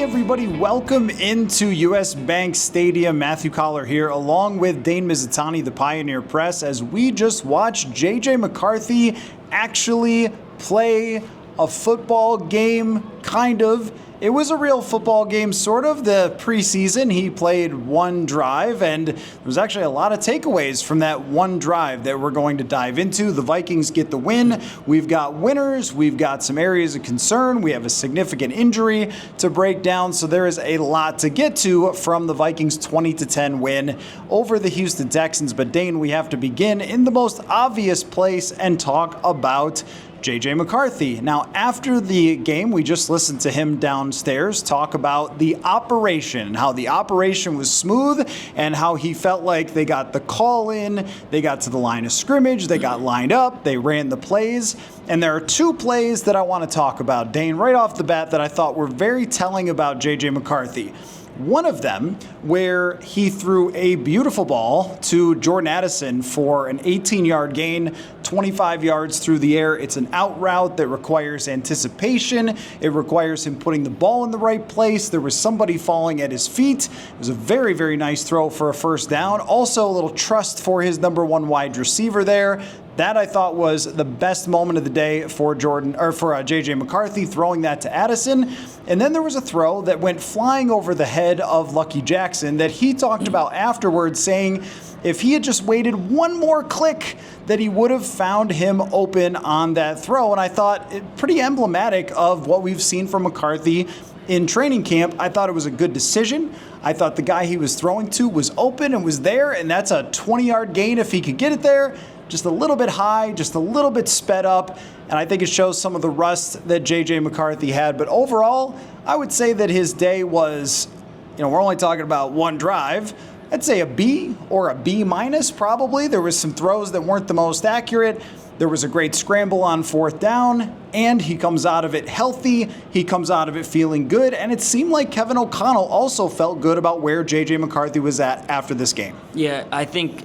everybody, welcome into US Bank Stadium. Matthew Coller here, along with Dane Mizutani, the Pioneer Press, as we just watched JJ McCarthy actually play a football game, kind of. It was a real football game, sort of. The preseason, he played one drive, and there was actually a lot of takeaways from that one drive that we're going to dive into. The Vikings get the win. We've got winners. We've got some areas of concern. We have a significant injury to break down, so there is a lot to get to from the Vikings' 20-10 win over the Houston Texans. But Dane, we have to begin in the most obvious place and talk about JJ McCarthy. Now, after the game, we just listened to him downstairs talk about the operation, how the operation was smooth, and how he felt like they got the call in, they got to the line of scrimmage, they got lined up, they ran the plays. And there are two plays that I want to talk about, Dane, right off the bat that I thought were very telling about JJ McCarthy. One of them where he threw a beautiful ball to Jordan Addison for an 18-yard gain, 25 yards through the air. It's an out route that requires anticipation. It requires him putting the ball in the right place. There was somebody falling at his feet. It was a very, very nice throw for a first down. Also, a little trust for his number one wide receiver there. That I thought was the best moment of the day for JJ McCarthy, throwing that to Addison. And then there was a throw that went flying over the head of Lucky Jackson that he talked about afterwards, saying if he had just waited one more click, that he would have found him open on that throw. And I thought pretty emblematic of what we've seen from McCarthy in training camp. I thought it was a good decision. I thought the guy he was throwing to was open and was there, and that's a 20-yard gain if he could get it there. Just a little bit high, just a little bit sped up, and I think it shows some of the rust that JJ McCarthy had. But overall, I would say that his day was, we're only talking about one drive. I'd say a B or a B minus probably. There was some throws that weren't the most accurate. There was a great scramble on fourth down, and he comes out of it healthy. He comes out of it feeling good, and it seemed like Kevin O'Connell also felt good about where JJ McCarthy was at after this game. Yeah, I think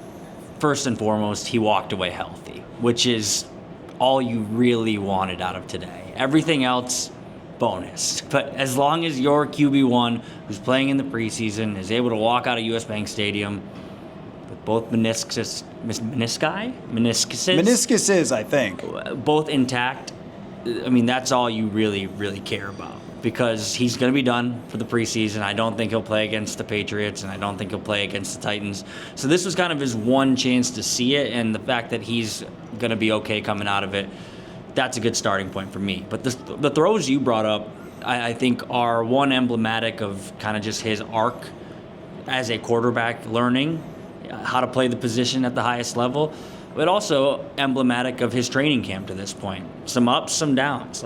first and foremost, he walked away healthy, which is all you really wanted out of today. Everything else, bonus. But as long as your QB1, who's playing in the preseason, is able to walk out of US Bank Stadium with both meniscuses, I think, both intact, I mean, that's all you really, really care about. Because he's going to be done for the preseason. I don't think he'll play against the Patriots, and I don't think he'll play against the Titans. So this was kind of his one chance to see it, and the fact that he's going to be okay coming out of it, that's a good starting point for me. But the throws you brought up, I think, are one emblematic of kind of just his arc as a quarterback, learning how to play the position at the highest level, but also emblematic of his training camp to this point. Some ups, some downs.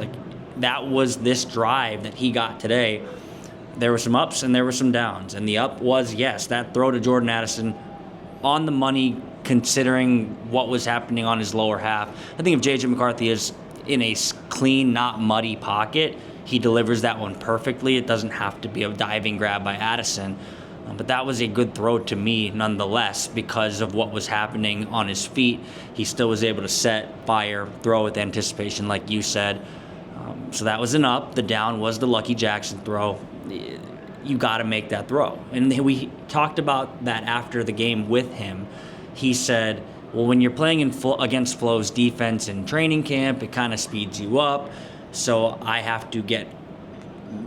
That was this drive that he got today. There were some ups and there were some downs. And the up was, yes, that throw to Jordan Addison on the money considering what was happening on his lower half. I think if JJ McCarthy is in a clean, not muddy pocket, he delivers that one perfectly. It doesn't have to be a diving grab by Addison. But that was a good throw to me nonetheless because of what was happening on his feet. He still was able to set, fire, throw with anticipation like you said. So that was an up. The down was the Lucky Jackson throw. You got to make that throw. And we talked about that after the game with him. He said, well, when you're playing against Flo's defense in training camp, it kind of speeds you up. So I have to get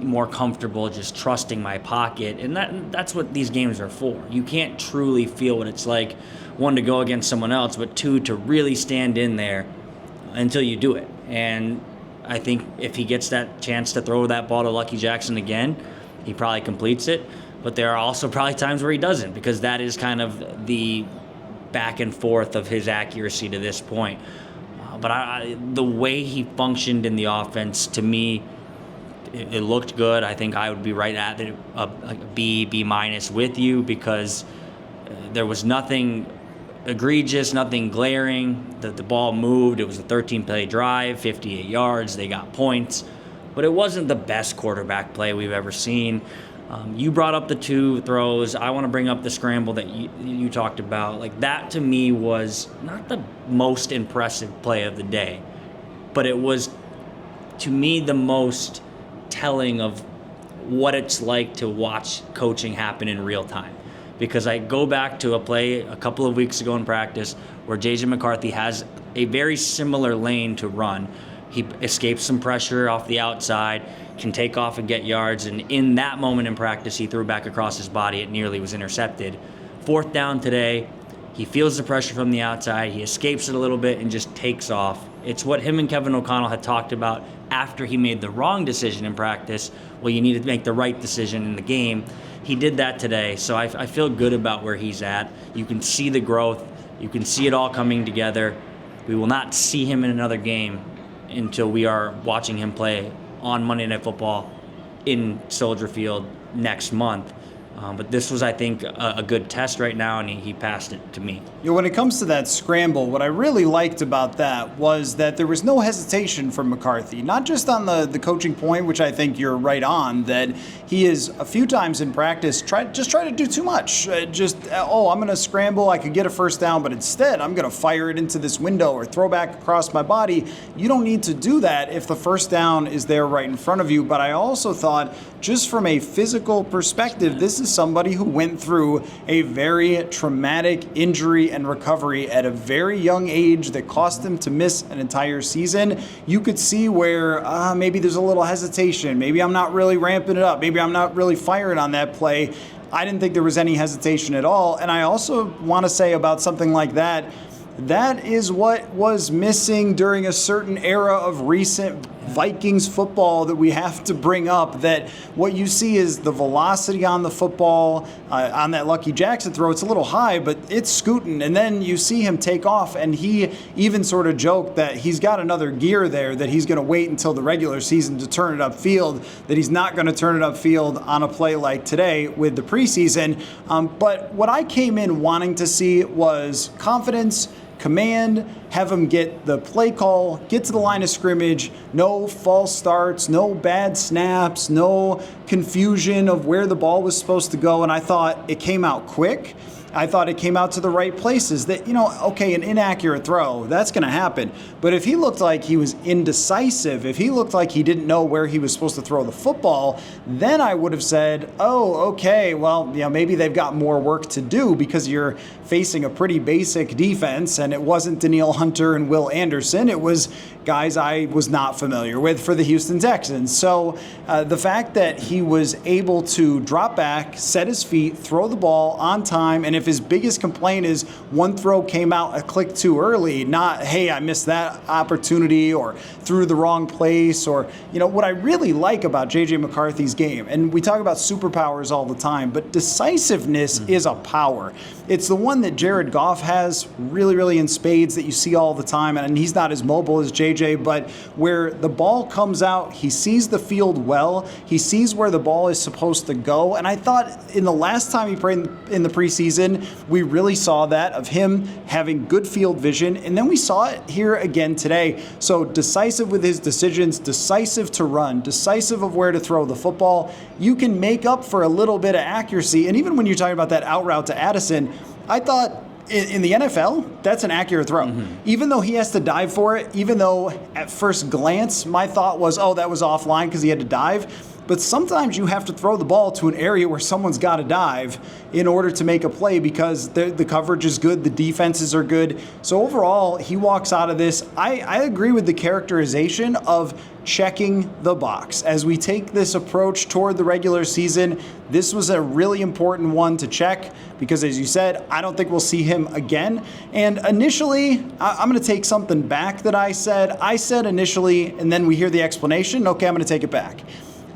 more comfortable just trusting my pocket. And that's what these games are for. You can't truly feel what it's like, one, to go against someone else, but two, to really stand in there until you do it. And I think if he gets that chance to throw that ball to Lucky Jackson again, he probably completes it. But there are also probably times where he doesn't, because that is kind of the back and forth of his accuracy to this point. But the way he functioned in the offense, to me, it looked good. I think I would be right at it, a B minus with you, because there was nothing egregious, nothing glaring. The ball moved. It was a 13-play drive, 58 yards. They got points. But it wasn't the best quarterback play we've ever seen. You brought up the two throws. I want to bring up the scramble that you talked about. That to me was not the most impressive play of the day, but it was, to me, the most telling of what it's like to watch coaching happen in real time. Because I go back to a play a couple of weeks ago in practice where JJ McCarthy has a very similar lane to run. He escapes some pressure off the outside, can take off and get yards, and in that moment in practice, he threw back across his body. It nearly was intercepted. 4th down today, he feels the pressure from the outside, he escapes it a little bit and just takes off. It's what him and Kevin O'Connell had talked about after he made the wrong decision in practice. Well, you need to make the right decision in the game. He did that today, so I feel good about where he's at. You can see the growth. You can see it all coming together. We will not see him in another game until we are watching him play on Monday Night Football in Soldier Field next month. But this was, I think, a good test right now, and he passed it to me. When it comes to that scramble, what I really liked about that was that there was no hesitation from McCarthy, not just on the coaching point, which I think you're right on, that he is a few times in practice try to do too much. I'm going to scramble, I could get a first down, but instead I'm going to fire it into this window or throw back across my body. You don't need to do that if the first down is there right in front of you. But I also thought, just from a physical perspective, this is somebody who went through a very traumatic injury and recovery at a very young age that cost him to miss an entire season. You could see where maybe there's a little hesitation. Maybe I'm not really ramping it up. Maybe I'm not really firing on that play. I didn't think there was any hesitation at all. And I also want to say about something like that, that is what was missing during a certain era of recent Vikings football that we have to bring up, that what you see is the velocity on the football, on that Lucky Jackson throw, it's a little high, but it's scooting, and then you see him take off, and he even sort of joked that he's got another gear there, that he's going to wait until the regular season to turn it upfield, that he's not going to turn it upfield on a play like today with the preseason. But what I came in wanting to see was confidence, command, have him get the play call, get to the line of scrimmage, no false starts, no bad snaps, no confusion of where the ball was supposed to go. And I thought it came out quick. I thought it came out to the right places. That, okay, an inaccurate throw, that's going to happen. But if he looked like he was indecisive, if he looked like he didn't know where he was supposed to throw the football, then I would have said, oh, okay, well, maybe they've got more work to do because you're facing a pretty basic defense, and it wasn't Danielle Hunter and Will Anderson. It was guys I was not familiar with for the Houston Texans. So the fact that he was able to drop back, set his feet, throw the ball on time, and if his biggest complaint is one throw came out a click too early, not, hey, I missed that opportunity or threw the wrong place, or, what I really like about JJ McCarthy's game, and we talk about superpowers all the time, but decisiveness is a power. It's the one that Jared Goff has really, really in spades that you see all the time, and he's not as mobile as JJ, but where the ball comes out, he sees the field well, he sees where the ball is supposed to go, and I thought in the last time he played in the preseason, we really saw that of him having good field vision, and then we saw it here again today. So decisive with his decisions, decisive to run, decisive of where to throw the football. You can make up for a little bit of accuracy, and even when you're talking about that out route to Addison, I thought in the NFL, that's an accurate throw. Even though he has to dive for it, even though at first glance my thought was, oh, that was offline because he had to dive. But sometimes you have to throw the ball to an area where someone's got to dive in order to make a play because the coverage is good, the defenses are good. So overall, he walks out of this. I agree with the characterization of checking the box. As we take this approach toward the regular season, this was a really important one to check because, as you said, I don't think we'll see him again. And initially, I'm going to take something back that I said. I said initially, and then we hear the explanation. Okay, I'm going to take it back.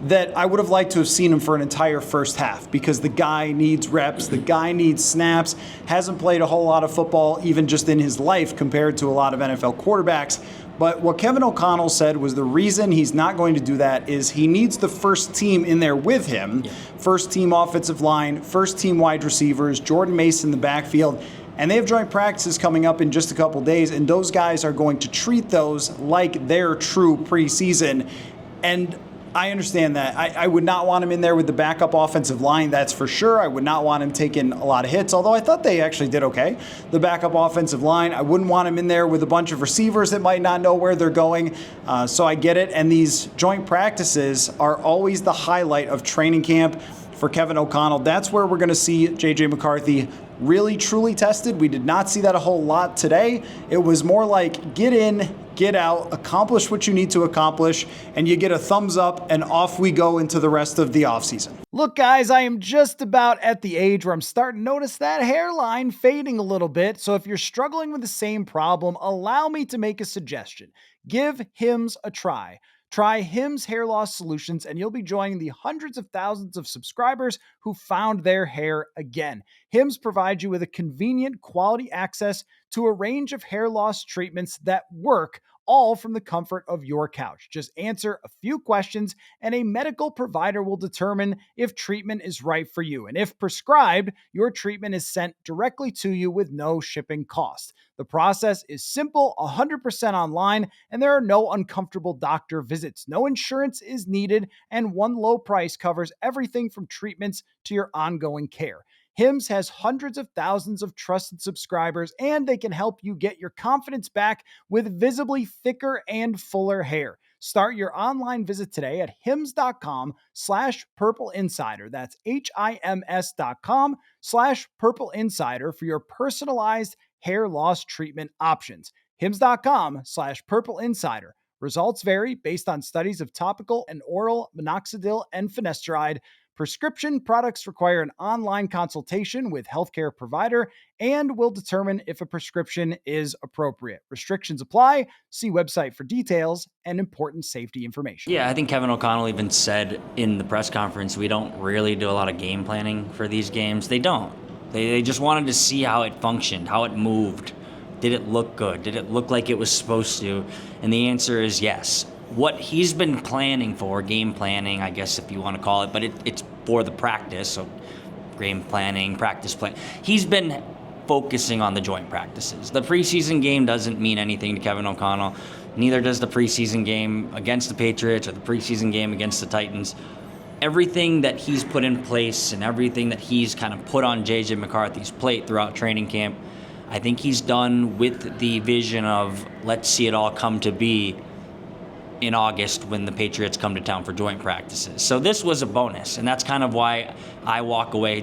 That I would have liked to have seen him for an entire first half because the guy needs reps, the guy needs snaps, hasn't played a whole lot of football even just in his life compared to a lot of NFL quarterbacks. But what Kevin O'Connell said was the reason he's not going to do that is he needs the first team in there with him, first team offensive line, first team wide receivers, Jordan Mason in the backfield. And they have joint practices coming up in just a couple days, and those guys are going to treat those like their true preseason. And I understand that. I would not want him in there with the backup offensive line, that's for sure. I would not want him taking a lot of hits, although I thought they actually did okay. The backup offensive line, I wouldn't want him in there with a bunch of receivers that might not know where they're going. So I get it. And these joint practices are always the highlight of training camp for Kevin O'Connell. That's where we're going to see JJ McCarthy really, truly tested. We did not see that a whole lot today. It was more like get in, get out, accomplish what you need to accomplish, and you get a thumbs up, and off we go into the rest of the offseason. Look, guys, I am just about at the age where I'm starting to notice that hairline fading a little bit. So if you're struggling with the same problem, allow me to make a suggestion. Give Hims a try. Try Hims Hair Loss Solutions, and you'll be joining the hundreds of thousands of subscribers who found their hair again. Hims provides you with a convenient, quality access to a range of hair loss treatments that work, all from the comfort of your couch. Just answer a few questions, and a medical provider will determine if treatment is right for you. And if prescribed, your treatment is sent directly to you with no shipping cost. The process is simple, 100% online, and there are no uncomfortable doctor visits. No insurance is needed, and one low price covers everything from treatments to your ongoing care. Hims has hundreds of thousands of trusted subscribers, and they can help you get your confidence back with visibly thicker and fuller hair. Start your online visit today at hims.com/Purple Insider. That's HIMS.com/Purple Insider for your personalized hair loss treatment options. hims.com/Purple Insider. Results vary based on studies of topical and oral minoxidil and finasteride. Prescription products require an online consultation with healthcare provider and will determine if a prescription is appropriate. Restrictions apply. See website for details and important safety information. Yeah, I think Kevin O'Connell even said in the press conference, we don't really do a lot of game planning for these games. They don't. They just wanted to see how it functioned, how it moved. Did it look good? Did it look like it was supposed to? And the answer is yes. What he's been planning for, game planning, I guess if you want to call it, but it's for the practice, so game planning, practice plan. He's been focusing on the joint practices. The preseason game doesn't mean anything to Kevin O'Connell. Neither does the preseason game against the Patriots or the preseason game against the Titans. Everything that he's put in place and everything that he's kind of put on JJ McCarthy's plate throughout training camp, I think he's done with the vision of let's see it all come to be in August when the Patriots come to town for joint practices. So this was a bonus, and that's kind of why I walk away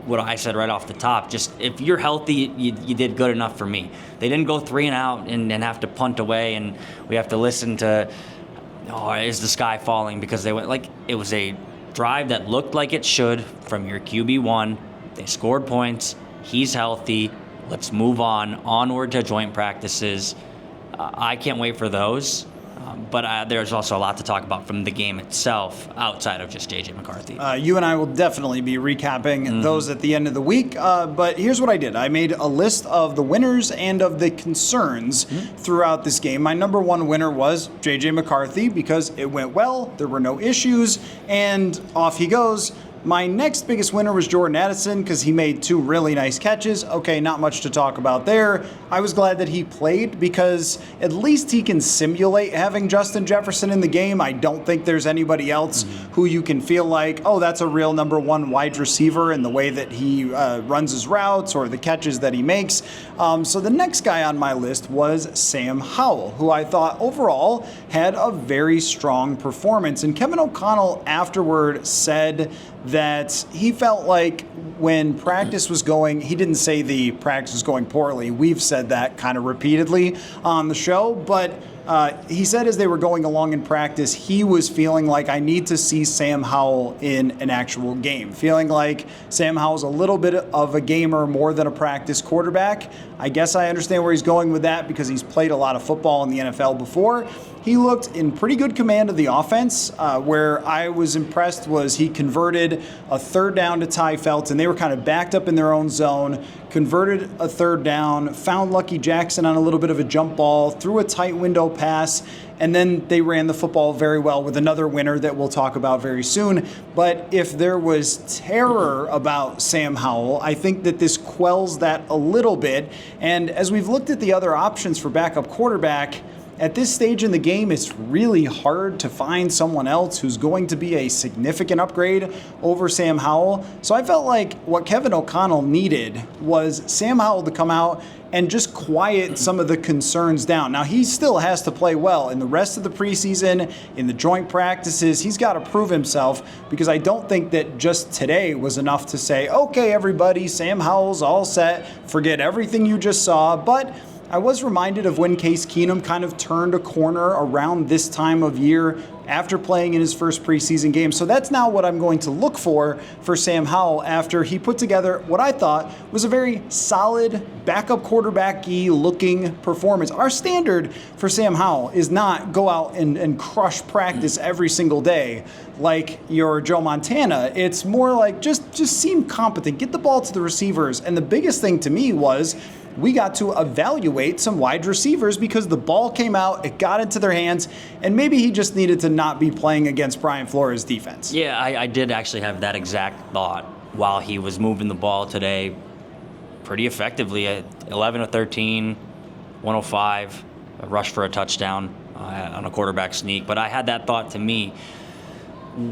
what I said right off the top. Just if you're healthy, you did good enough for me. They didn't go 3 and out and have to punt away, and we have to listen to, oh, is the sky falling because they went, like, it was a drive that looked like it should from your QB1. They scored points. He's healthy. Let's move onward to joint practices. I can't wait for those. But there's also a lot to talk about from the game itself outside of just JJ McCarthy. You and I will definitely be recapping those at the end of the week. But here's what I did. I made a list of the winners and of the concerns throughout this game. My number one winner was JJ McCarthy because it went well. There were no issues. And off he goes. My next biggest winner was Jordan Addison because he made 2 really nice catches. Okay, not much to talk about there. I was glad that he played because at least he can simulate having Justin Jefferson in the game. I don't think there's anybody else who you can feel like, oh, that's a real number 1 wide receiver in the way that he runs his routes or the catches that he makes. So the next guy on my list was Sam Howell, who I thought overall had a very strong performance. And Kevin O'Connell afterward said that he felt like when practice was going, he didn't say the practice was going poorly. We've said that kind of repeatedly on the show, but he said as they were going along in practice, he was feeling like I need to see Sam Howell in an actual game, feeling like Sam Howell's a little bit of a gamer more than a practice quarterback. I guess I understand where he's going with that because he's played a lot of football in the NFL before. He looked in pretty good command of the offense. Where I was impressed was he converted a 3rd down to Ty Felton. They were kind of backed up in their own zone, converted a 3rd down, found Lucky Jackson on a little bit of a jump ball, threw a tight window pass, and then they ran the football very well with another winner that we'll talk about very soon. But if there was terror about Sam Howell, I think that this quells that a little bit. And as we've looked at the other options for backup quarterback, at this stage in the game, it's really hard to find someone else who's going to be a significant upgrade over Sam Howell. So I felt like what Kevin O'Connell needed was Sam Howell to come out and just quiet some of the concerns down. Now, he still has to play well in the rest of the preseason, in the joint practices. He's got to prove himself, because I don't think that just today was enough to say, okay, everybody, Sam Howell's all set, forget everything you just saw. But I was reminded of when Case Keenum kind of turned a corner around this time of year after playing in his first preseason game. So that's now what I'm going to look for Sam Howell after he put together what I thought was a very solid backup quarterback-y looking performance. Our standard for Sam Howell is not go out and crush practice every single day like your Joe Montana. It's more like just seem competent, get the ball to the receivers. And the biggest thing to me was we got to evaluate some wide receivers because the ball came out, it got into their hands, and maybe he just needed to not be playing against Brian Flores' defense. Yeah, I did actually have that exact thought while he was moving the ball today pretty effectively. At 11 of 13, 105, a rush for a touchdown on a quarterback sneak. But I had that thought to me.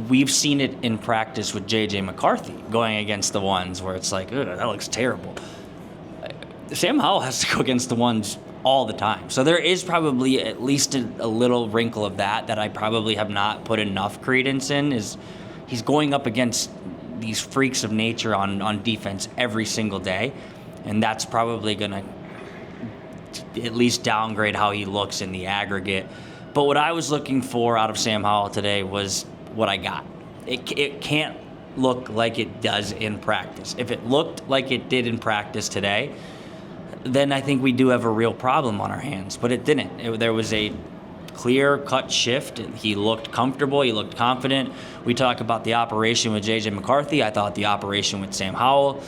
We've seen it in practice with JJ McCarthy going against the ones where it's like, ugh, that looks terrible. Sam Howell has to go against the ones all the time. So there is probably at least a little wrinkle of that I probably have not put enough credence in, is he's going up against these freaks of nature on defense every single day. And that's probably going to at least downgrade how he looks in the aggregate. But what I was looking for out of Sam Howell today was what I got. It can't look like it does in practice. If it looked like it did in practice today, then I think we do have a real problem on our hands. But it didn't. There was a clear-cut shift. He looked comfortable. He looked confident. We talk about the operation with JJ McCarthy. I thought the operation with Sam Howell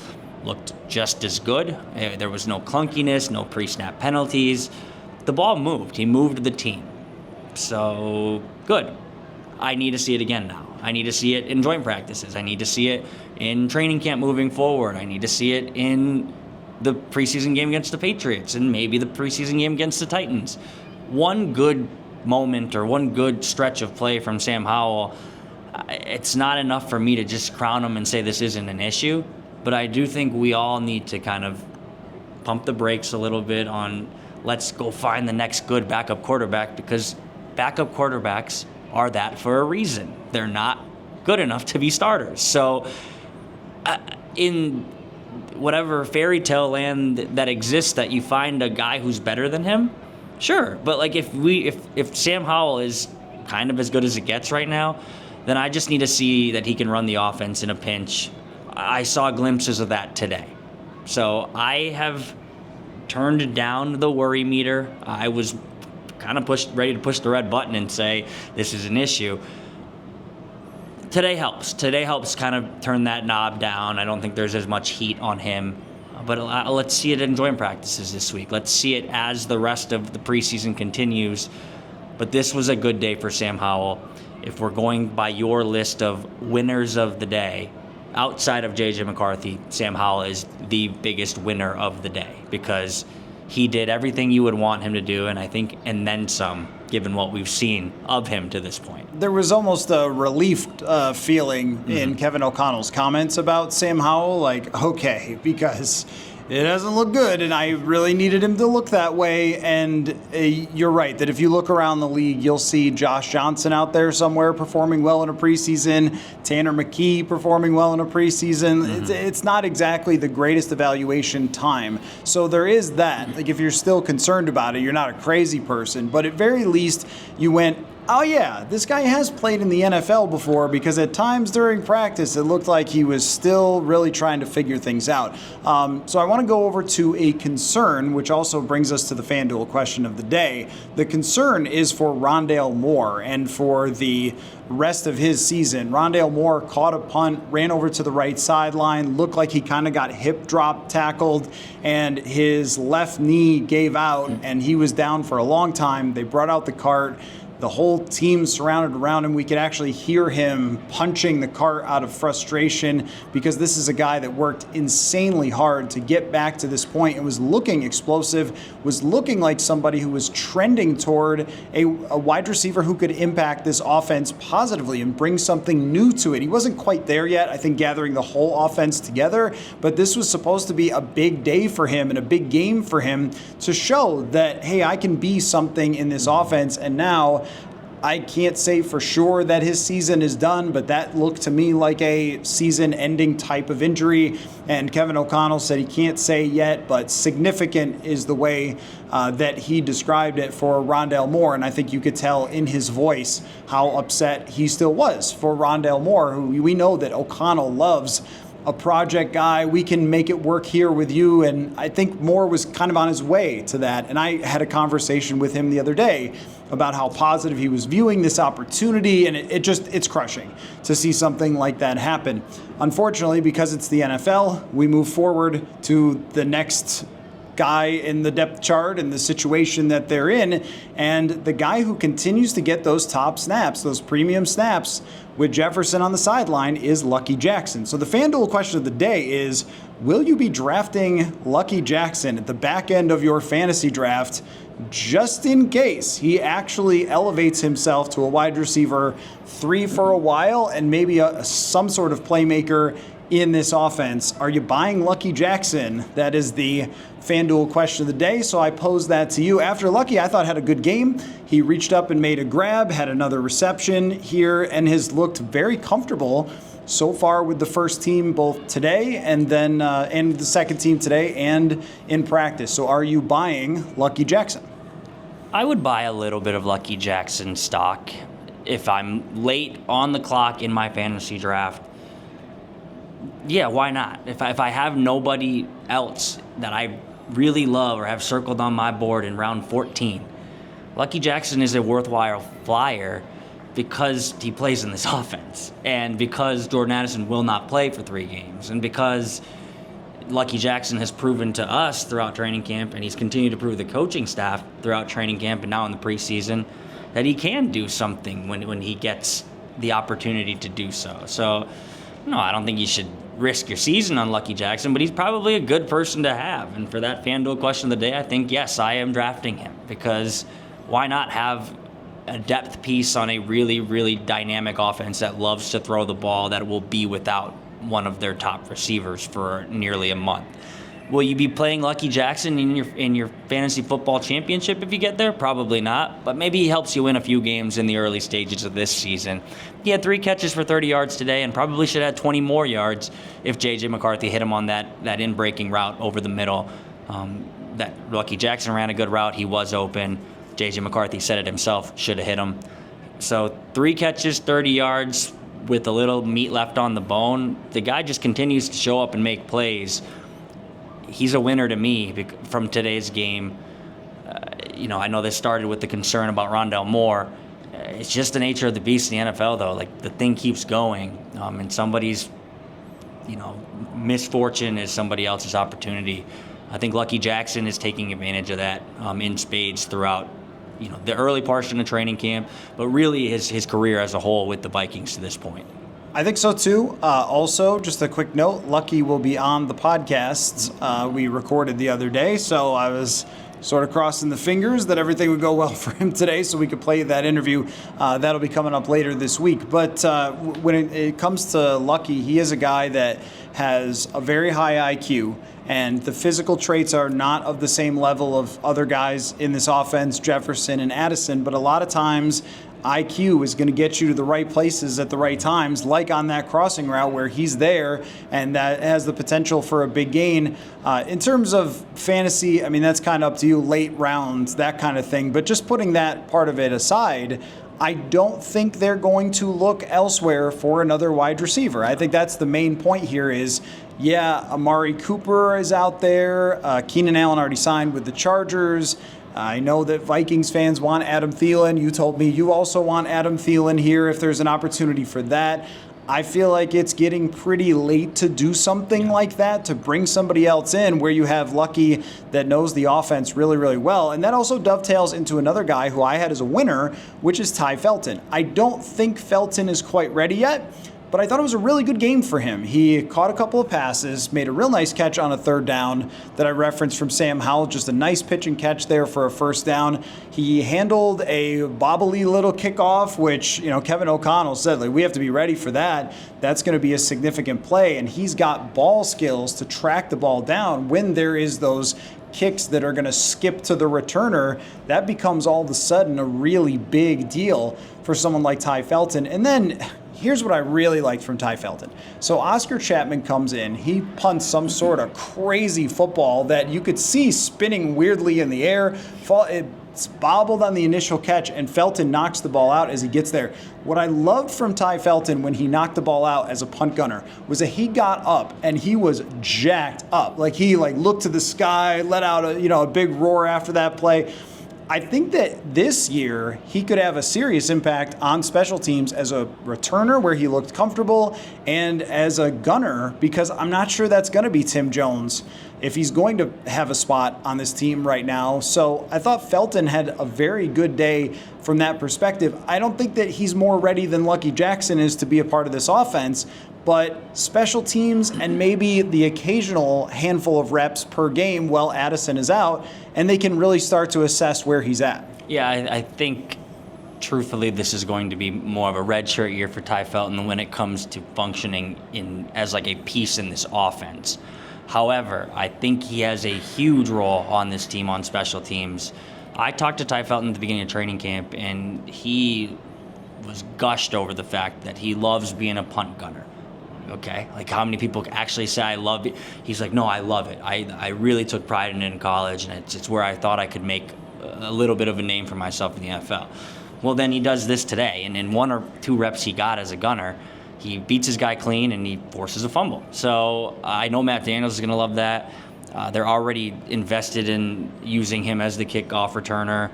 looked just as good. There was no clunkiness, no pre-snap penalties. The ball moved. He moved the team. So, good. I need to see it again now. I need to see it in joint practices. I need to see it in training camp moving forward. I need to see it in the preseason game against the Patriots and maybe the preseason game against the Titans. One good moment or one good stretch of play from Sam Howell, it's not enough for me to just crown him and say this isn't an issue, but I do think we all need to kind of pump the brakes a little bit on let's go find the next good backup quarterback, because backup quarterbacks are that for a reason. They're not good enough to be starters. So in whatever fairy tale land that exists, that you find a guy who's better than him, sure. But like if Sam Howell is kind of as good as it gets right now, then I just need to see that he can run the offense in a pinch. I saw glimpses of that today. So I have turned down the worry meter. I was kind of ready to push the red button and say this is an issue. Today helps. Today helps kind of turn that knob down. I don't think there's as much heat on him. But let's see it in joint practices this week. Let's see it as the rest of the preseason continues. But this was a good day for Sam Howell. If we're going by your list of winners of the day, outside of JJ McCarthy, Sam Howell is the biggest winner of the day, because he did everything you would want him to do, and I think, and then some, given what we've seen of him to this point. There was almost a relief feeling in Kevin O'Connell's comments about Sam Howell, like, okay, because it doesn't look good, and I really needed him to look that way. And you're right, that if you look around the league, you'll see Josh Johnson out there somewhere performing well in a preseason, Tanner McKee performing well in a preseason. It's not exactly the greatest evaluation time. So there is that. Like, if you're still concerned about it, you're not a crazy person. But at very least, you went, oh yeah, this guy has played in the NFL before, because at times during practice it looked like he was still really trying to figure things out. So I want to go over to a concern, which also brings us to the FanDuel question of the day. The concern is for Rondale Moore and for the rest of his season. Rondale Moore caught a punt, ran over to the right sideline, looked like he kind of got hip drop tackled, and his left knee gave out, and he was down for a long time. They brought out the cart. The whole team surrounded around him. We could actually hear him punching the cart out of frustration because this is a guy that worked insanely hard to get back to this point and was looking explosive, was looking like somebody who was trending toward a wide receiver who could impact this offense positively and bring something new to it. He wasn't quite there yet, I think, gathering the whole offense together, but this was supposed to be a big day for him and a big game for him to show that, hey, I can be something in this offense. And now I can't say for sure that his season is done, but that looked to me like a season-ending type of injury. And Kevin O'Connell said he can't say yet, but significant is the way that he described it for Rondale Moore. And I think you could tell in his voice how upset he still was for Rondale Moore, who we know that O'Connell loves. A project guy, we can make it work here with you. And I think Moore was kind of on his way to that. And I had a conversation with him the other day about how positive he was viewing this opportunity, and it's crushing to see something like that happen. Unfortunately, because it's the NFL, we move forward to the next guy in the depth chart and the situation that they're in, and the guy who continues to get those top snaps, those premium snaps with Jefferson on the sideline, is Lucky Jackson. So the FanDuel question of the day is, will you be drafting Lucky Jackson at the back end of your fantasy draft just in case he actually elevates himself to a wide receiver 3 for a while and maybe some sort of playmaker in this offense? Are you buying Lucky Jackson? That is the FanDuel question of the day. So I pose that to you. After Lucky, I thought, had a good game. He reached up and made a grab, had another reception here, and has looked very comfortable so far with the first team both today and then and the second team today and in practice. So are you buying Lucky Jackson? I would buy a little bit of Lucky Jackson stock if I'm late on the clock in my fantasy draft. Yeah, why not? If I have nobody else that I really love or have circled on my board in round 14, Lucky Jackson is a worthwhile flyer because he plays in this offense and because Jordan Addison will not play for 3 games and because Lucky Jackson has proven to us throughout training camp, and he's continued to prove the coaching staff throughout training camp and now in the preseason, that he can do something when he gets the opportunity to do so. So, no, I don't think you should risk your season on Lucky Jackson, but he's probably a good person to have. And for that FanDuel question of the day, I think, yes, I am drafting him because why not have a depth piece on a really, really dynamic offense that loves to throw the ball that will be without one of their top receivers for nearly a month. Will you be playing Lucky Jackson in your fantasy football championship if you get there? Probably not, but maybe he helps you win a few games in the early stages of this season. He had 3 catches for 30 yards today and probably should have had 20 more yards if JJ McCarthy hit him on that in-breaking route over the middle. That Lucky Jackson ran a good route. He was open. JJ McCarthy said it himself, should have hit him. So 3 catches, 30 yards, with a little meat left on the bone. The guy just continues to show up and make plays. He's a winner to me from today's game. I know this started with the concern about Rondale Moore. It's just the nature of the beast in the NFL, though. Like, the thing keeps going, and somebody's, misfortune is somebody else's opportunity. I think Lucky Jackson is taking advantage of that in spades throughout the early portion of training camp, but really his career as a whole with the Vikings to this point. I think so too. Also, just a quick note, Lucky will be on the podcast we recorded the other day, so I was sort of crossing the fingers that everything would go well for him today so we could play that interview. That'll be coming up later this week. But when it comes to Lucky, he is a guy that has a very high IQ, and the physical traits are not of the same level of other guys in this offense, Jefferson and Addison, but a lot of times IQ is going to get you to the right places at the right times, like on that crossing route where he's there, and that has the potential for a big gain. In terms of fantasy, I mean, that's kind of up to you, late rounds, that kind of thing. But just putting that part of it aside, I don't think they're going to look elsewhere for another wide receiver. I think that's the main point here is, yeah, Amari Cooper is out there. Keenan Allen already signed with the Chargers. I know that Vikings fans want Adam Thielen. You told me you also want Adam Thielen here if there's an opportunity for that. I feel like it's getting pretty late to do something like that, to bring somebody else in where you have Lucky that knows the offense really, really well. And that also dovetails into another guy who I had as a winner, which is Ty Felton. I don't think Felton is quite ready yet, but I thought it was a really good game for him. He caught a couple of passes, made a real nice catch on a third down that I referenced from Sam Howell, just a nice pitch and catch there for a first down. He handled a bobbly little kickoff, which, Kevin O'Connell said, we have to be ready for that. That's going to be a significant play, and he's got ball skills to track the ball down when there is those kicks that are going to skip to the returner. That becomes all of a sudden a really big deal for someone like Ty Felton. And then here's what I really liked from Ty Felton. So Oscar Chapman comes in. He punts some sort of crazy football that you could see spinning weirdly in the air. It's bobbled on the initial catch, and Felton knocks the ball out as he gets there. What I loved from Ty Felton when he knocked the ball out as a punt gunner was that he got up and he was jacked up. He looked to the sky, let out a big roar after that play. I think that this year he could have a serious impact on special teams as a returner where he looked comfortable and as a gunner, because I'm not sure that's going to be Tim Jones if he's going to have a spot on this team right now. So I thought Felton had a very good day from that perspective. I don't think that he's more ready than Lucky Jackson is to be a part of this offense, but special teams and maybe the occasional handful of reps per game while Addison is out, and they can really start to assess where he's at. Yeah, I think, truthfully, this is going to be more of a redshirt year for Ty Felton when it comes to functioning as a piece in this offense. However, I think he has a huge role on this team on special teams. I talked to Ty Felton at the beginning of training camp, and he was gushed over the fact that he loves being a punt gunner. Okay, how many people actually say I love it? He's like, no, I love it. I really took pride in it in college, and it's where I thought I could make a little bit of a name for myself in the NFL. Well, then he does this today, and in 1 or 2 reps he got as a gunner, he beats his guy clean and he forces a fumble. So I know Matt Daniels is going to love that. They're already invested in using him as the kickoff returner.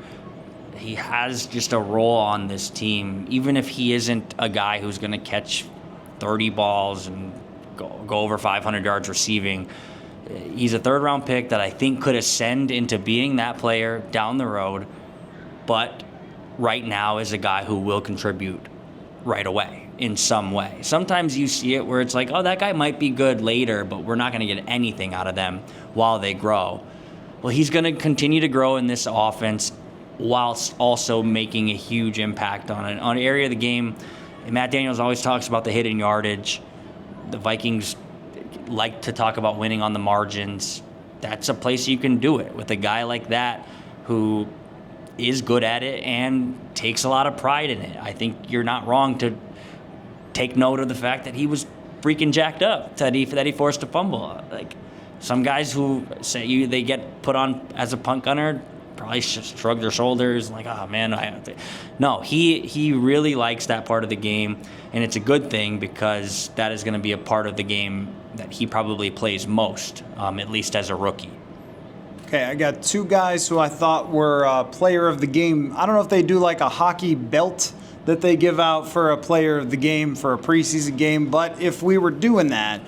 He has just a role on this team, even if he isn't a guy who's going to catch 30 balls and go over 500 yards receiving. He's a third-round pick that I think could ascend into being that player down the road, but right now is a guy who will contribute right away in some way. Sometimes you see it where it's like, oh, that guy might be good later, but we're not going to get anything out of them while they grow. Well, he's going to continue to grow in this offense whilst also making a huge impact on an area of the game. And Matt Daniels always talks about the hidden yardage. The Vikings like to talk about winning on the margins. That's a place you can do it with a guy like that who is good at it and takes a lot of pride in it. I think you're not wrong to take note of the fact that he was freaking jacked up, that he forced a fumble. Some guys who say they get put on as a punt gunner probably shrug their shoulders oh man, no, he really likes that part of the game, and it's a good thing because that is going to be a part of the game that he probably plays most, at least as a rookie. Okay, I got 2 guys who I thought were player of the game. I don't know if they do a hockey belt that they give out for a player of the game for a preseason game, but if we were doing that,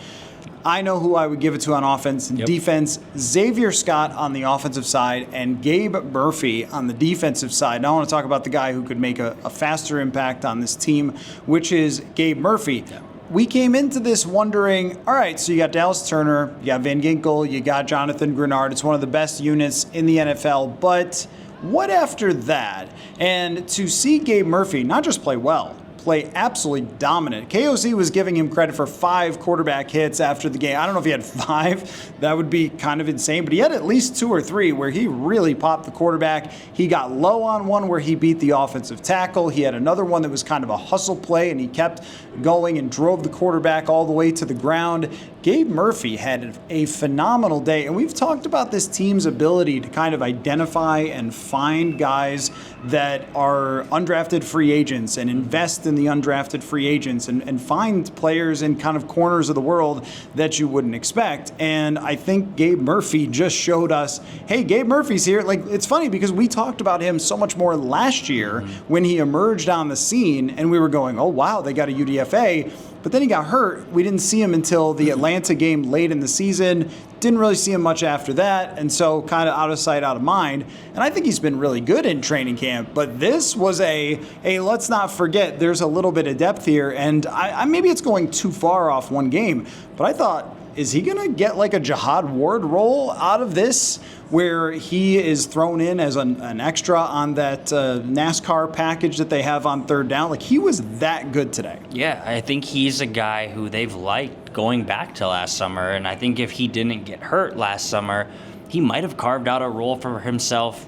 I know who I would give it to on offense and defense. Xavier Scott on the offensive side and Gabe Murphy on the defensive side. Now I want to talk about the guy who could make a faster impact on this team, which is Gabe Murphy. Yeah. We came into this wondering, all right, so you got Dallas Turner, you got Van Ginkel, you got Jonathan Grenard. It's one of the best units in the NFL, but what after that? And to see Gabe Murphy not just play well, play absolutely dominant. KOC was giving him credit for 5 quarterback hits after the game. I don't know if he had 5. That would be kind of insane. But he had at least 2 or 3 where he really popped the quarterback. He got low on one where he beat the offensive tackle. He had another one that was kind of a hustle play, and he kept going and drove the quarterback all the way to the ground. Gabe Murphy had a phenomenal day, and we've talked about this team's ability to kind of identify and find guys that are undrafted free agents and invest in the undrafted free agents and find players in kind of corners of the world that you wouldn't expect. And I think Gabe Murphy just showed us, hey, Gabe Murphy's here. It's funny because we talked about him so much more last year when he emerged on the scene, and we were going, oh, wow, they got a UDFA. but then he got hurt. We didn't see him until the Atlanta game late in the season. Didn't really see him much after that, and so kind of out of sight, out of mind. And I think he's been really good in training camp, but this was a let's not forget there's a little bit of depth here, and I maybe it's going too far off one game, but I thought, is he going to get like a Jihad Ward role out of this where he is thrown in as an extra on that NASCAR package that they have on third down? Like, he was that good today. Yeah, I think he's a guy who they've liked going back to last summer, and I think if he didn't get hurt last summer, he might have carved out a role for himself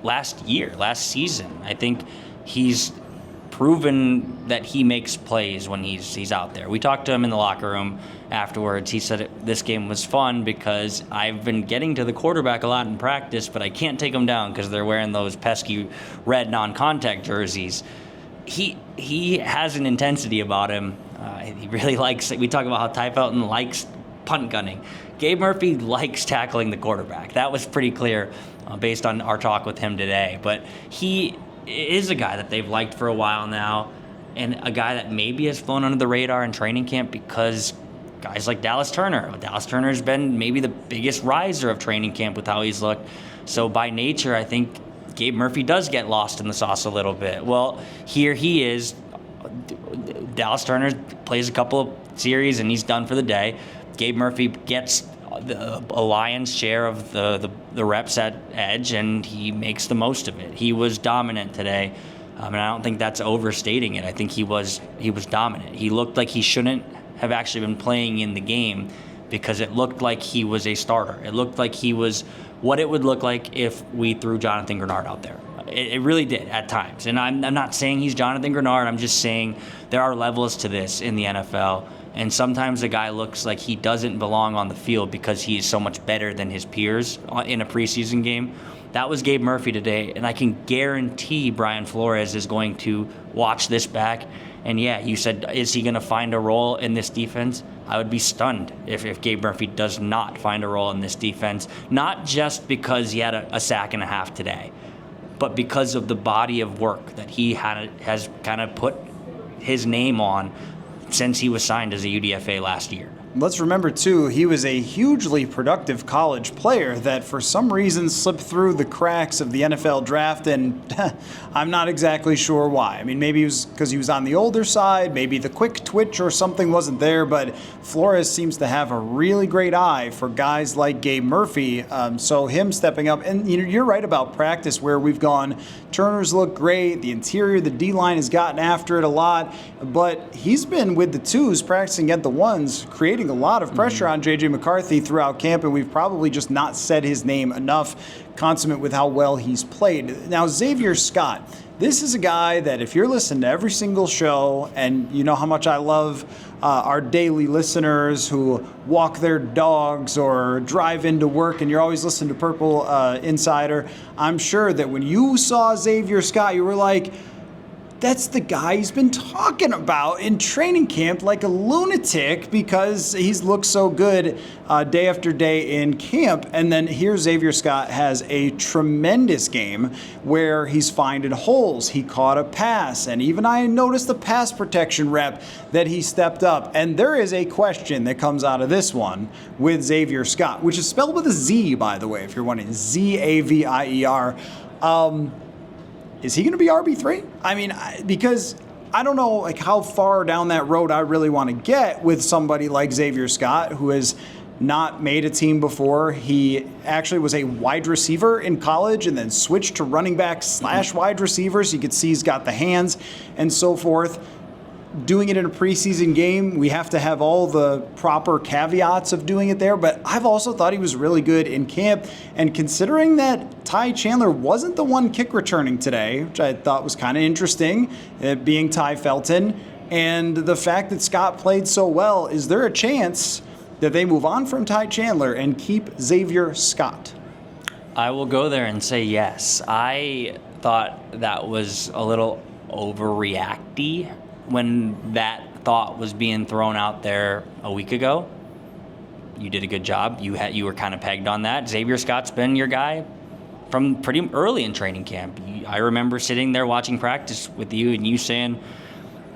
last season. I think he's proven that he makes plays when he's out there. We talked to him in the locker room afterwards. He said this game was fun because I've been getting to the quarterback a lot in practice, but I can't take them down because they're wearing those pesky red non-contact jerseys. He has an intensity about him. He really likes it. We talk about how Ty Felton likes punt gunning. Gabe Murphy likes tackling the quarterback. That was pretty clear based on our talk with him today. But he is a guy that they've liked for a while now, and a guy that maybe has flown under the radar in training camp because guys like Dallas Turner. Dallas Turner has been maybe the biggest riser of training camp with how he's looked. So by nature, I think Gabe Murphy does get lost in the sauce a little bit. Well, here he is. Dallas Turner plays a couple of series and he's done for the day. Gabe Murphy gets a lion's share of the reps at edge, and he makes the most of it. He was dominant today, and I don't think that's overstating it. I think he was dominant. He looked like he shouldn't have actually been playing in the game because it looked like he was a starter. It looked like he was what it would look like if we threw Jonathan Grenard out there. It really did at times. And I'm not saying he's Jonathan Grenard. I'm just saying there are levels to this in the NFL. And sometimes a guy looks like he doesn't belong on the field because he is so much better than his peers in a preseason game. That was Gabe Murphy today, and I can guarantee Brian Flores is going to watch this back. And yeah, you said, is he going to find a role in this defense? I would be stunned if Gabe Murphy does not find a role in this defense, not just because he had a sack and a half today, but because of the body of work that he has kind of put his name on since he was signed as a UDFA last year. Let's remember, too, he was a hugely productive college player that for some reason slipped through the cracks of the NFL draft, and I'm not exactly sure why. I mean, maybe it was because he was on the older side, maybe the quick twitch or something wasn't there, but Flores seems to have a really great eye for guys like Gabe Murphy, so him stepping up. And you're right about practice where we've gone, Turner's look great, the interior, the D-line has gotten after it a lot, but he's been with the twos practicing at the ones, creating a lot of pressure on JJ McCarthy throughout camp, and we've probably just not said his name enough, consummate with how well he's played. Now, Xavier Scott, this is a guy that if you're listening to every single show, and you know how much I love our daily listeners who walk their dogs or drive into work, and you're always listening to Purple Insider, I'm sure that when you saw Xavier Scott, you were like, that's the guy he's been talking about in training camp like a lunatic because he's looked so good day after day in camp. And then here Xavier Scott has a tremendous game where he's finding holes. He caught a pass, and even I noticed the pass protection rep that he stepped up. And there is a question that comes out of this one with Xavier Scott, which is spelled with a Z, by the way, if you're wondering, Xavier. Is he going to be RB3? I mean, because I don't know like how far down that road I really want to get with somebody like Xavier Scott, who has not made a team before. He actually was a wide receiver in college and then switched to running back / wide receiver. So you could see he's got the hands and so forth. Doing it in a preseason game, we have to have all the proper caveats of doing it there, but I've also thought he was really good in camp, and considering that Ty Chandler wasn't the one kick returning today, which I thought was kind of interesting, it being Ty Felton, and the fact that Scott played so well, is there a chance that they move on from Ty Chandler and keep Xavier Scott? I will go there and say yes. I thought that was a little overreacty when that thought was being thrown out there a week ago. You did a good job. You were kind of pegged on that. Xavier Scott's been your guy from pretty early in training camp. I remember sitting there watching practice with you and you saying,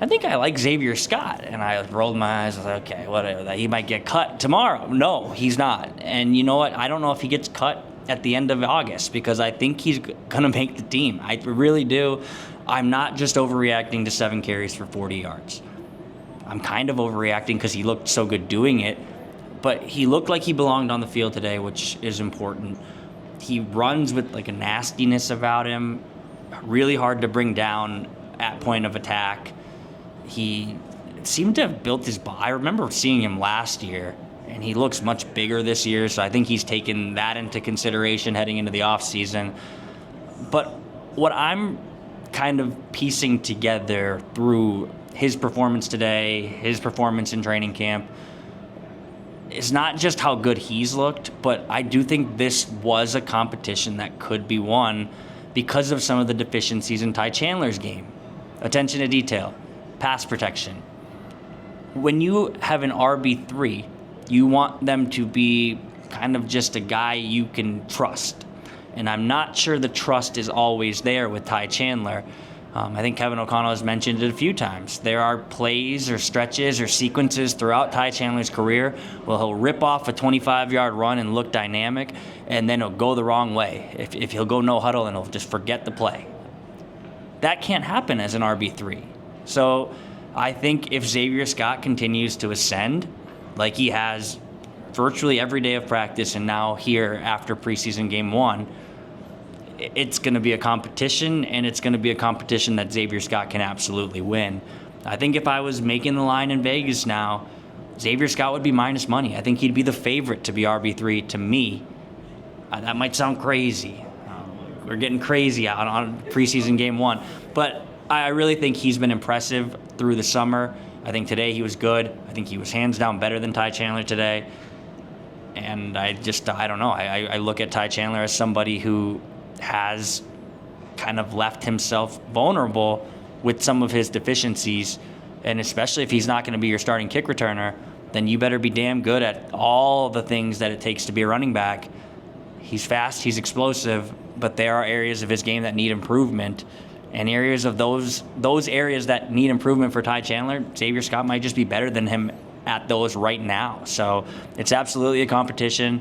I think I like Xavier Scott. And I rolled my eyes. I was like, okay, whatever. He might get cut tomorrow. No, he's not. And you know what? I don't know if he gets cut at the end of August because I think he's going to make the team. I really do. I'm not just overreacting to 7 carries for 40 yards. I'm kind of overreacting because he looked so good doing it. But he looked like he belonged on the field today, which is important. He runs with like a nastiness about him. Really hard to bring down at point of attack. He seemed to have built his body. I remember seeing him last year, and he looks much bigger this year, so I think he's taken that into consideration heading into the offseason. But what I'm kind of piecing together through his performance today, his performance in training camp, is not just how good he's looked, but I do think this was a competition that could be won because of some of the deficiencies in Ty Chandler's game. Attention to detail. Pass protection. When you have an RB3, you want them to be kind of just a guy you can trust. And I'm not sure the trust is always there with Ty Chandler. I think Kevin O'Connell has mentioned it a few times. There are plays or stretches or sequences throughout Ty Chandler's career where he'll rip off a 25-yard run and look dynamic, and then he'll go the wrong way. If he'll go no huddle and he'll just forget the play. That can't happen as an RB3. So I think if Xavier Scott continues to ascend like he has virtually every day of practice and now here after preseason game 1, it's going to be a competition, and it's going to be a competition that Xavier Scott can absolutely win. I think if I was making the line in Vegas now, Xavier Scott would be minus money. I think he'd be the favorite to be RB3 to me. That might sound crazy. We're getting crazy out on preseason game 1. But I really think he's been impressive through the summer. I think today he was good. I think he was hands down better than Ty Chandler today. And I don't know. I look at Ty Chandler as somebody who has kind of left himself vulnerable with some of his deficiencies. And especially if he's not going to be your starting kick returner, then you better be damn good at all the things that it takes to be a running back. He's fast, he's explosive, but there are areas of his game that need improvement. And areas of those areas that need improvement for Ty Chandler, Xavier Scott might just be better than him at those right now. So it's absolutely a competition.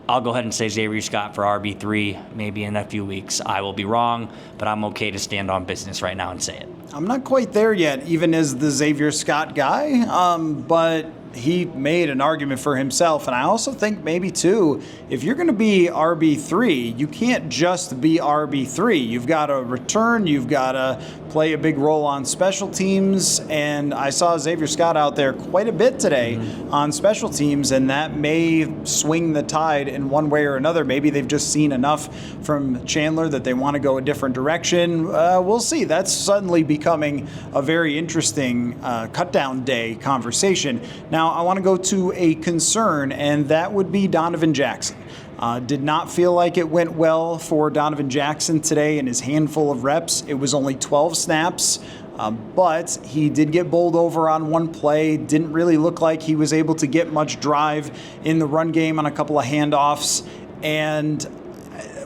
I'll go ahead and say Xavier Scott for RB3 maybe in a few weeks. I will be wrong, but I'm okay to stand on business right now and say it. I'm not quite there yet, even as the Xavier Scott guy, but he made an argument for himself. And I also think maybe, too, if you're going to be RB3, you can't just be RB3. You've got to return. You've got to play a big role on special teams. And I saw Xavier Scott out there quite a bit today on special teams, and that may swing the tide in one way or another. Maybe they've just seen enough from Chandler that they want to go a different direction. We'll see. That's suddenly becoming a very interesting cut-down day conversation. Now, I want to go to a concern, and that would be Donovan Jackson. Did not feel like it went well for Donovan Jackson today in his handful of reps. It was only 12 snaps, but he did get bowled over on one play. Didn't really look like he was able to get much drive in the run game on a couple of handoffs. And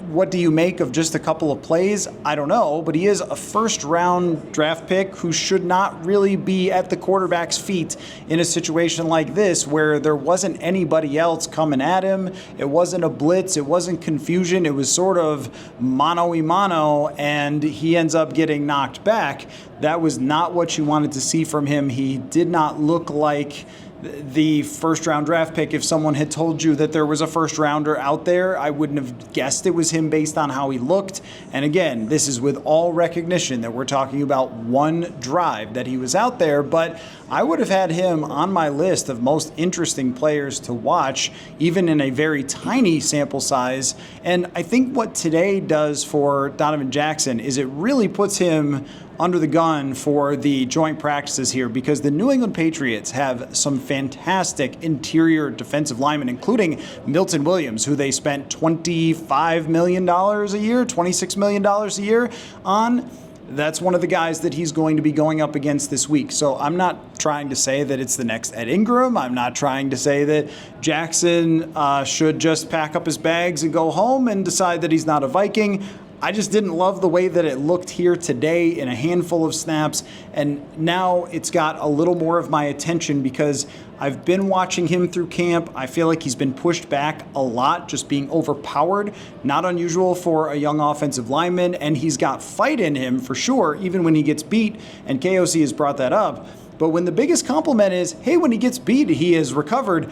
what do you make of just a couple of plays? I don't know, but he is a first-round draft pick who should not really be at the quarterback's feet in a situation like this where there wasn't anybody else coming at him. It wasn't a blitz. It wasn't confusion. It was sort of mano-a-mano, and he ends up getting knocked back. That was not what you wanted to see from him. He did not look like the first-round draft pick. If someone had told you that there was a first-rounder out there, I wouldn't have guessed it was him based on how he looked. And again, this is with all recognition that we're talking about one drive that he was out there, but I would have had him on my list of most interesting players to watch, even in a very tiny sample size. And I think what today does for Donovan Jackson is it really puts him under the gun for the joint practices here, because the New England Patriots have some fantastic interior defensive linemen, including Milton Williams, who they spent $25 million a year, $26 million a year on. That's one of the guys that he's going to be going up against this week. So I'm not trying to say that it's the next Ed Ingram. I'm not trying to say that Jackson should just pack up his bags and go home and decide that he's not a Viking. I just didn't love the way that it looked here today in a handful of snaps, and now it's got a little more of my attention because I've been watching him through camp. I feel like he's been pushed back a lot, just being overpowered. Not unusual for a young offensive lineman, and he's got fight in him for sure, even when he gets beat, and KOC has brought that up. But when the biggest compliment is, hey, when he gets beat, he has recovered,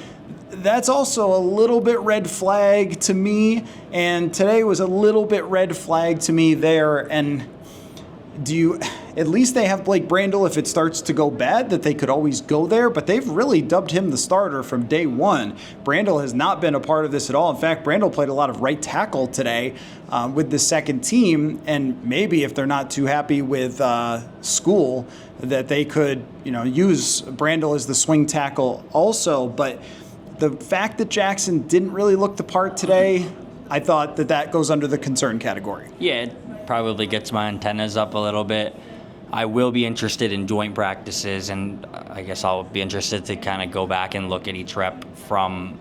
that's also a little bit red flag to me, and today was a little bit red flag to me there. And at least they have Blake Brandel if it starts to go bad, that they could always go there, but they've really dubbed him the starter from day one. Brandel has not been a part of this at all. In fact, Brandel played a lot of right tackle today with the second team, and maybe if they're not too happy with Skol, that they could use Brandel as the swing tackle also. But the fact that Jackson didn't really look the part today, I thought that goes under the concern category. Yeah, it probably gets my antennas up a little bit. I will be interested in joint practices, and I guess I'll be interested to kind of go back and look at each rep from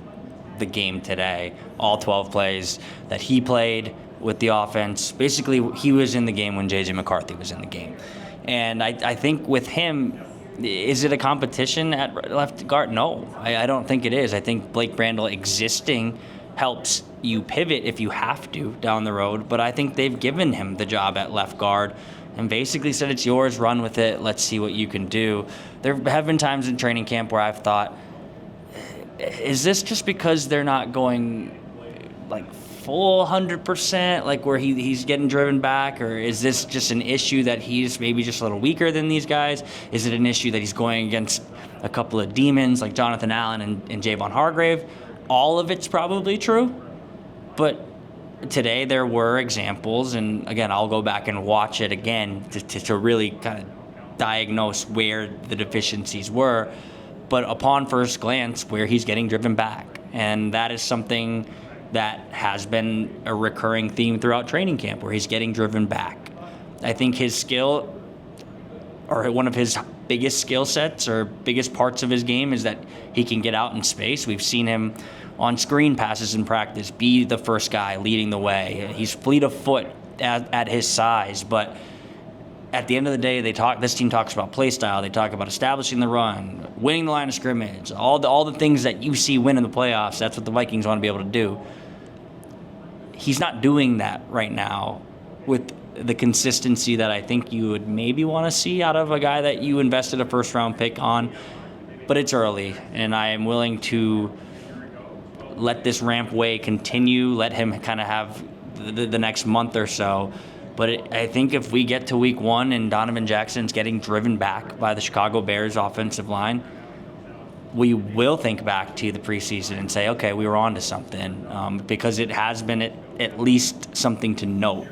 the game today. All 12 plays that he played with the offense. Basically, he was in the game when JJ McCarthy was in the game. And I think with him, is it a competition at left guard? No, I don't think it is. I think Blake Brandel existing helps you pivot if you have to down the road, but I think they've given him the job at left guard and basically said it's yours, run with it, let's see what you can do. There have been times in training camp where I've thought, is this just because they're not going like full 100%, like where he's getting driven back, or is this just an issue that he's maybe just a little weaker than these guys? Is it an issue that he's going against a couple of demons like Jonathan Allen and Javon Hargrave? All of it's probably true, but today there were examples, and again, I'll go back and watch it again to really kind of diagnose where the deficiencies were, but upon first glance, where he's getting driven back, and that is something that has been a recurring theme throughout training camp, where he's getting driven back. I think his skill, or one of his biggest skill sets or biggest parts of his game, is that he can get out in space. We've seen him on screen passes in practice be the first guy leading the way. He's fleet of foot at his size, but at the end of the day, this team talks about play style. They talk about establishing the run, winning the line of scrimmage, all the things that you see win in the playoffs. That's what the Vikings want to be able to do. He's not doing that right now with the consistency that I think you would maybe want to see out of a guy that you invested a first-round pick on. But it's early, and I am willing to let this ramp way continue, let him kind of have the next month or so. But I think if we get to week one and Donovan Jackson's getting driven back by the Chicago Bears offensive line, we will think back to the preseason and say, okay, we were on to something, because it has been at least something to note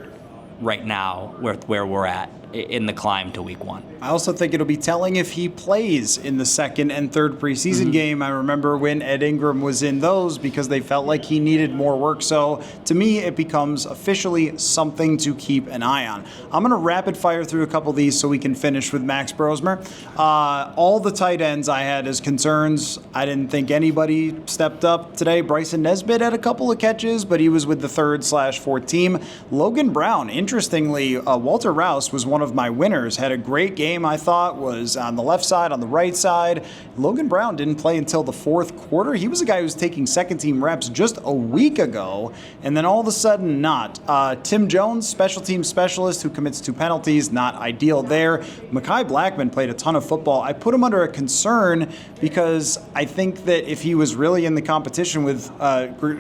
right now where we're at in the climb to week one. I also think it'll be telling if he plays in the second and third preseason game. I remember when Ed Ingram was in those because they felt like he needed more work. So to me, it becomes officially something to keep an eye on. I'm going to rapid fire through a couple of these so we can finish with Max Bromer. All the tight ends I had as concerns. I didn't think anybody stepped up today. Bryson Nesbitt had a couple of catches, but he was with the 3rd/4th team. Logan Brown, interestingly, Walter Rouse was one of my winners, had a great game, I thought, was on the left side, on the right side. Logan Brown didn't play until the 4th quarter. He was a guy who was taking second-team reps just a week ago, and then all of a sudden not. Tim Jones, special team specialist who commits 2 penalties, not ideal there. Mekhi Blackman played a ton of football. I put him under a concern because I think that if he was really in the competition with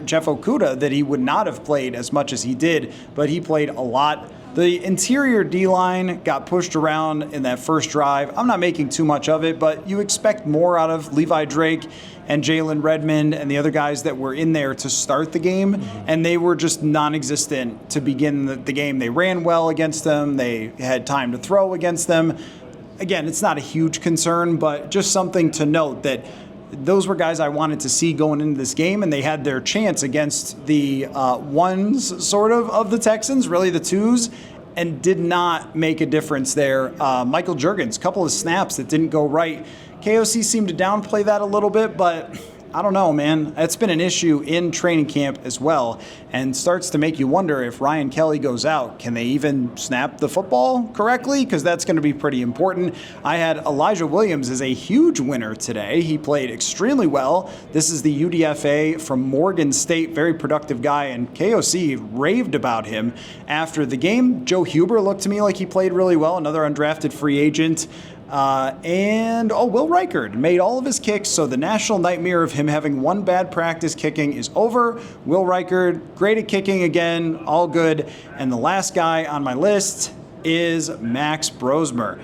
Jeff Okudah, that he would not have played as much as he did, but he played a lot. The interior D-line got pushed around in that first drive. I'm not making too much of it, but you expect more out of Levi Drake and Jalen Redmond and the other guys that were in there to start the game, and they were just non-existent to begin the game. They ran well against them. They had time to throw against them. Again, it's not a huge concern, but just something to note that those were guys I wanted to see going into this game, and they had their chance against the ones sort of the Texans, really the twos, and did not make a difference there. Michael Juergens, couple of snaps that didn't go right. KOC seemed to downplay that a little bit, but I don't know, man. It's been an issue in training camp as well, and starts to make you wonder if Ryan Kelly goes out, can they even snap the football correctly? Because that's going to be pretty important. I had Elijah Williams as a huge winner today. He played extremely well. This is the UDFA from Morgan State, very productive guy, and KOC raved about him after the game. Joe Huber looked to me like he played really well, another undrafted free agent. Will Reichard made all of his kicks, so the national nightmare of him having one bad practice kicking is over. Will Reichard, great at kicking again, all good. And the last guy on my list is Max Bromer.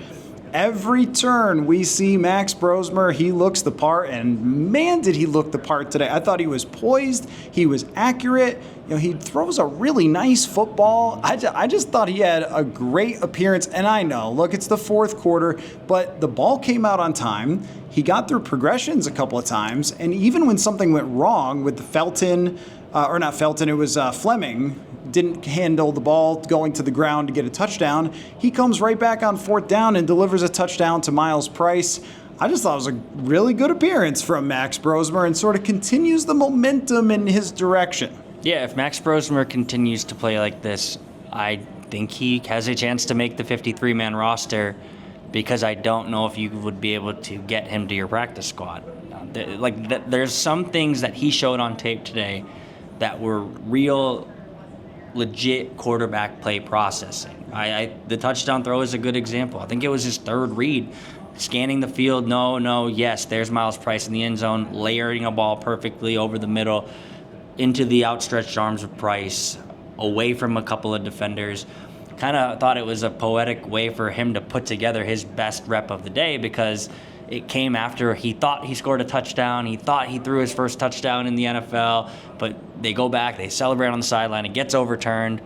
Every turn we see Max Bromer, he looks the part, and man, did he look the part today. I thought he was poised, he was accurate, he throws a really nice football. I just thought he had a great appearance, and I know, look, it's the fourth quarter, but the ball came out on time. He got through progressions a couple of times, and even when something went wrong with the Felton, it was Fleming, didn't handle the ball going to the ground to get a touchdown, he comes right back on fourth down and delivers a touchdown to Miles Price. I just thought it was a really good appearance from Max Bromer and sort of continues the momentum in his direction. Yeah, if Max Bromer continues to play like this, I think he has a chance to make the 53-man roster, because I don't know if you would be able to get him to your practice squad. There's some things that he showed on tape today that were real, legit quarterback play processing. The touchdown throw is a good example. I think it was his third read. Scanning the field, yes, there's Miles Price in the end zone, layering a ball perfectly over the middle into the outstretched arms of Price, away from a couple of defenders. Kind of thought it was a poetic way for him to put together his best rep of the day, because it came after he thought he scored a touchdown. He thought he threw his first touchdown in the NFL, but they go back, they celebrate on the sideline, it gets overturned,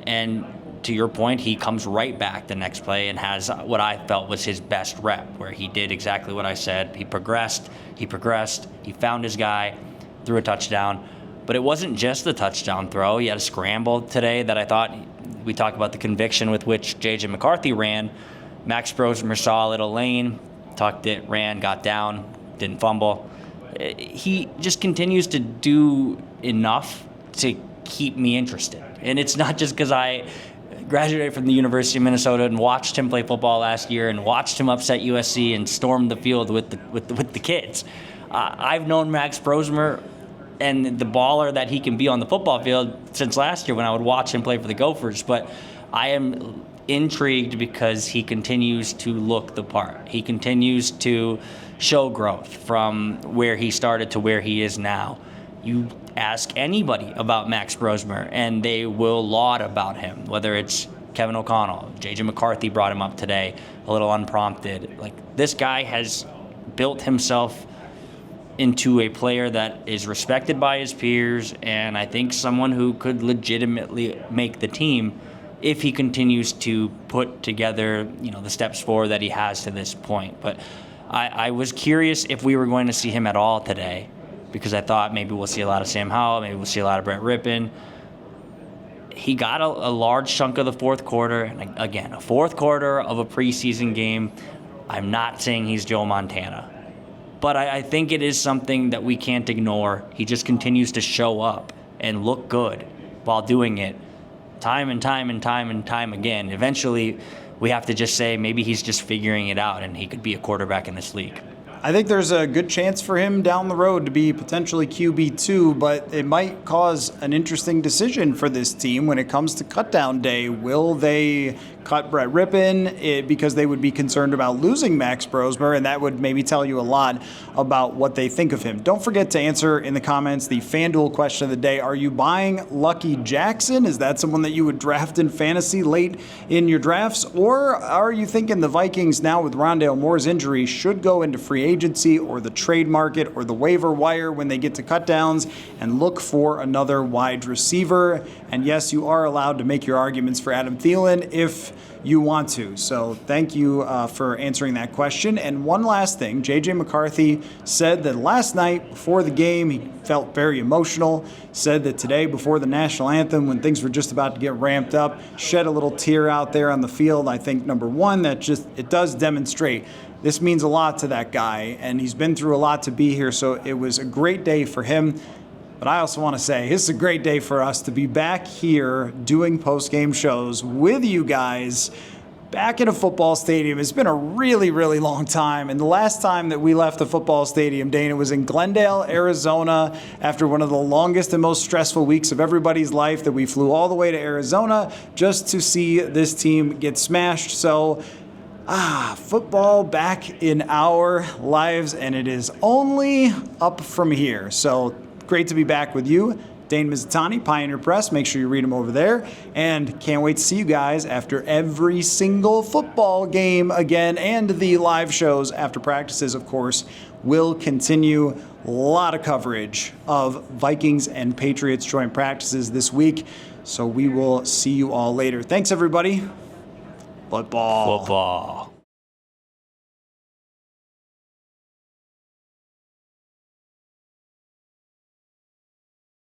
and to your point, he comes right back the next play and has what I felt was his best rep, where he did exactly what I said. He progressed, he found his guy, threw a touchdown. But it wasn't just the touchdown throw. He had a scramble today that I thought, we talk about the conviction with which JJ McCarthy ran. Max Bromer saw a little lane, tucked it, ran, got down, didn't fumble. He just continues to do enough to keep me interested. And it's not just because I graduated from the University of Minnesota and watched him play football last year and watched him upset USC and storm the field with the kids. I've known Max Bromer and the baller that he can be on the football field since last year when I would watch him play for the Gophers. But I am intrigued because he continues to look the part. He continues to show growth from where he started to where he is now. You ask anybody about Max Bromer, and they will laud about him, whether it's Kevin O'Connell, JJ McCarthy brought him up today, a little unprompted. This guy has built himself into a player that is respected by his peers, and I think someone who could legitimately make the team if he continues to put together, the steps forward that he has to this point. But I was curious if we were going to see him at all today, because I thought maybe we'll see a lot of Sam Howell, maybe we'll see a lot of Brett Rippon. He got a large chunk of the fourth quarter, and again, a fourth quarter of a preseason game. I'm not saying he's Joe Montana, but I think it is something that we can't ignore. He just continues to show up and look good while doing it time and time again. Eventually, we have to just say maybe he's just figuring it out and he could be a quarterback in this league. I think there's a good chance for him down the road to be potentially QB2, but it might cause an interesting decision for this team when it comes to cutdown day. Will they cut Brett Rippon because they would be concerned about losing Max Bromer, and that would maybe tell you a lot about what they think of him. Don't forget to answer in the comments the FanDuel question of the day. Are you buying Lucky Jackson? Is that someone that you would draft in fantasy late in your drafts? Or are you thinking the Vikings, now with Rondale Moore's injury, should go into free agency or the trade market or the waiver wire when they get to cutdowns and look for another wide receiver? And yes, you are allowed to make your arguments for Adam Thielen if if you want to. So thank you for answering that question. And one last thing, JJ McCarthy said that last night before the game, he felt very emotional, said that today before the national anthem, when things were just about to get ramped up, shed a little tear out there on the field. I think, number one, that just, it does demonstrate this means a lot to that guy, and he's been through a lot to be here, so it was a great day for him. But I also want to say, this is a great day for us to be back here doing post-game shows with you guys back in a football stadium. It's been a really, really long time. And the last time that we left the football stadium, Dane, it was in Glendale, Arizona, after one of the longest and most stressful weeks of everybody's life, that we flew all the way to Arizona just to see this team get smashed. So, football back in our lives, and it is only up from here. So, great to be back with you. Dane Mizutani, Pioneer Press. Make sure you read them over there. And can't wait to see you guys after every single football game again. And the live shows after practices, of course, will continue. A lot of coverage of Vikings and Patriots joint practices this week. So we will see you all later. Thanks, everybody. Football.